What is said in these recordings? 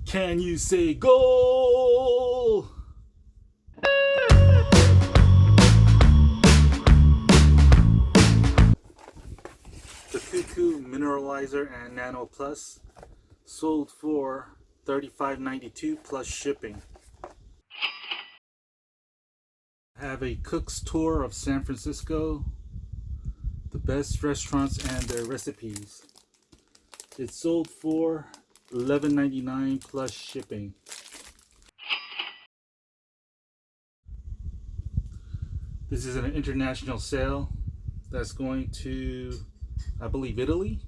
Can you say goal? The Cuckoo Mineralizer and Nano Plus sold for $35.92 plus shipping. I have a cook's tour of San Francisco, the best restaurants and their recipes. It sold for $11.99 plus shipping. This is an international sale that's going to, I believe, Italy.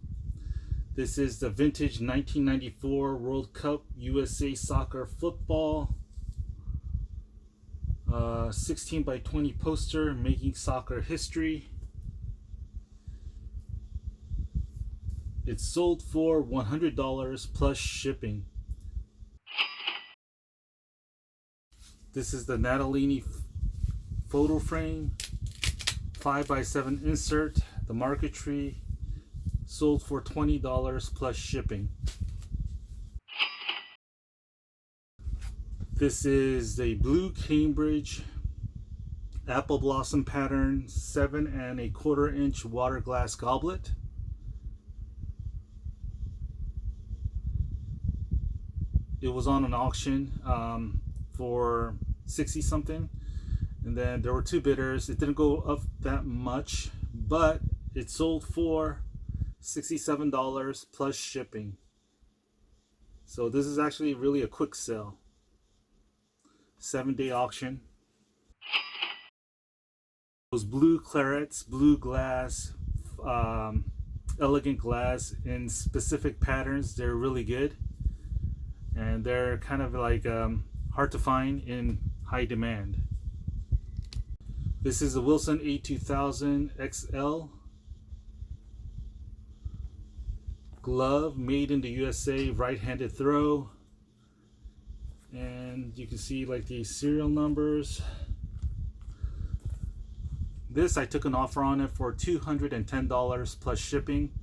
This is the vintage 1994 World Cup USA Soccer Football 16 by 20 poster, making soccer history. It sold for $100 plus shipping. This is the Natalini photo frame, 5x7 insert, the marquetry, sold for $20 plus shipping. This is the blue Cambridge apple blossom pattern 7¼ inch water glass goblet. It was on an auction for 60 something, and then there were two bidders. It didn't go up that much, but it sold for $67 plus shipping. So this is actually really a quick sale. 7-day auction. Those blue clarets, blue glass, elegant glass in specific patterns, they're really good. And they're kind of like hard to find in high demand. This is the Wilson A2000 XL glove, made in the USA, right-handed throw. And you can see like the serial numbers. This, I took an offer on it for $210 plus shipping.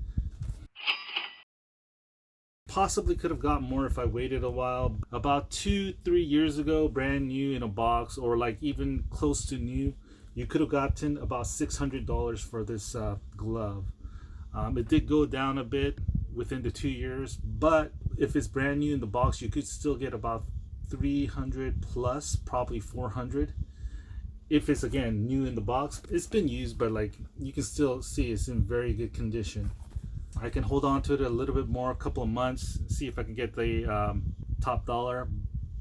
Possibly could have got more if I waited a while. About 2-3 years ago, brand new in a box, or like even close to new, you could have gotten about $600 for this glove. It did go down a bit within the 2 years, but if it's brand new in the box, you could still get about 300 plus, probably 400. If it's, again, new in the box. It's been used, but like you can still see it's in very good condition. I can hold on to it a little bit more, a couple of months, see if I can get the top dollar,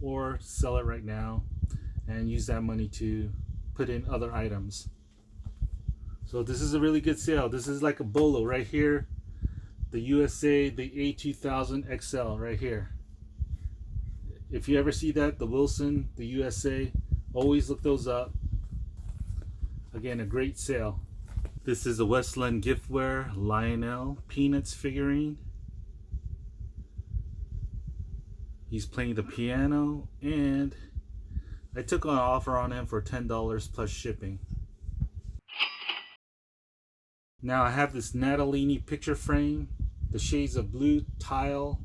or sell it right now and use that money to put in other items. So this is a really good sale. This is like a bolo right here. The USA, the A2000 XL right here. If you ever see that, the Wilson, the USA, always look those up. Again, a great sale. This is a Westland Giftware Lionel Peanuts figurine. He's playing the piano, and I took an offer on him for $10 plus shipping. Now I have this Natalini picture frame, the shades of blue tile.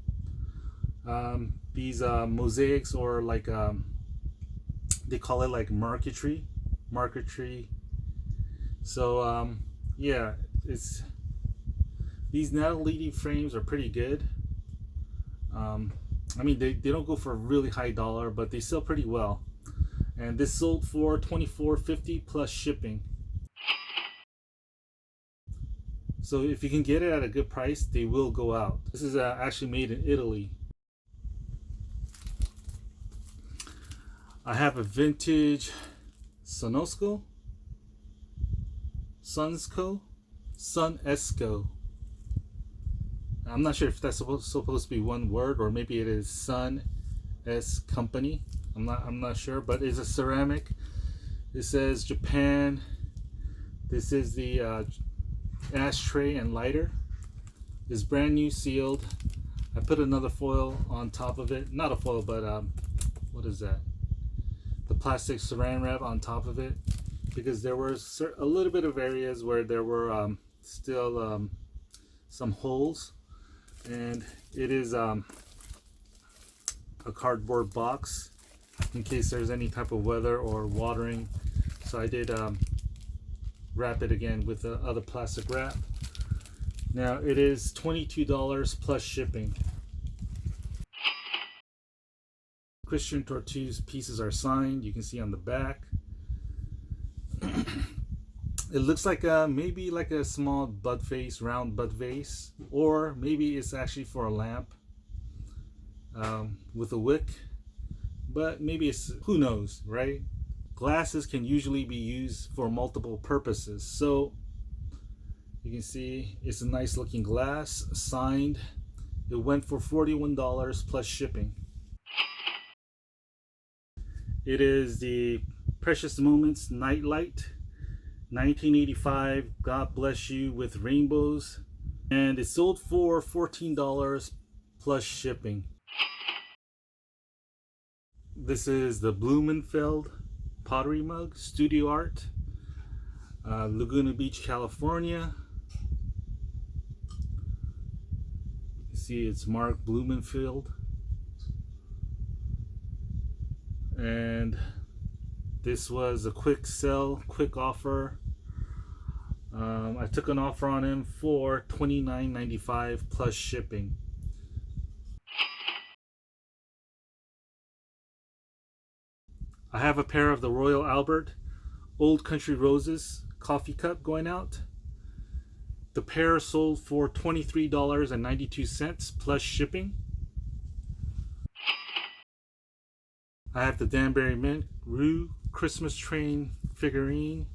These mosaics, or like they call it like marquetry. So yeah, it's these Natalini frames are pretty good. I mean, they don't go for a really high dollar, but they sell pretty well. And this sold for $24.50 plus shipping. So if you can get it at a good price, they will go out. This is actually made in Italy. I have a vintage Sunesco. I'm not sure if that's supposed to be one word, or maybe it is Sun S Company. I'm not sure, but it's a ceramic. It says Japan. This is the ashtray and lighter. It's brand new, sealed. I put another foil on top of it. Not a foil, but what is that? The plastic saran wrap on top of it, because there were a little bit of areas where there were still some holes, and it is a cardboard box in case there's any type of weather or watering. So I did wrap it again with the other plastic wrap. Now it is $22 plus shipping. Christian Tortue's pieces are signed. You can see on the back. It looks like maybe like a small bud vase, round bud vase, or maybe it's actually for a lamp with a wick. But maybe it's, who knows, right? Glasses can usually be used for multiple purposes. So you can see it's a nice looking glass, signed. It went for $41 plus shipping. It is the Precious Moments Nightlight, 1985. God bless you with rainbows. And it sold for $14 plus shipping. This is the Blumenfeld pottery mug, studio art, Laguna Beach, California. You see it's marked Blumenfeld. And this was a quick sell, quick offer. I took an offer on him for $29.95 plus shipping. I have a pair of the Royal Albert Old Country Roses coffee cup going out. The pair sold for $23.92 plus shipping. I have the Danbury Mint Rue Christmas Train figurine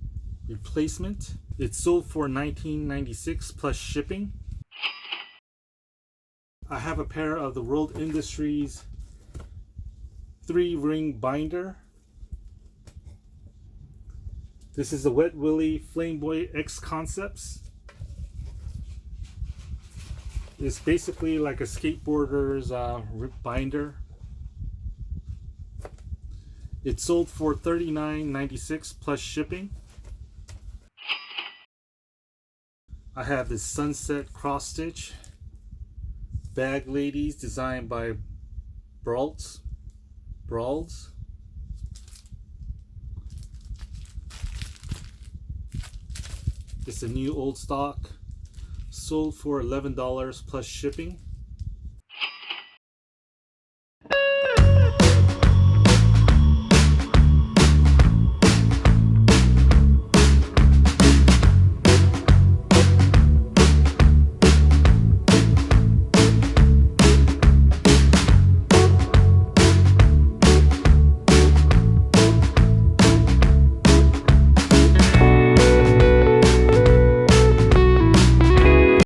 replacement. It sold for $19.96 plus shipping. I have a pair of the World Industries 3-ring binder. This is the Wet Willie Flameboy X Concepts. It's basically like a skateboarder's binder. It sold for $39.96 plus shipping. I have this Sunset Cross Stitch Bag Ladies designed by Brawls. It's a new old stock, sold for $11 plus shipping.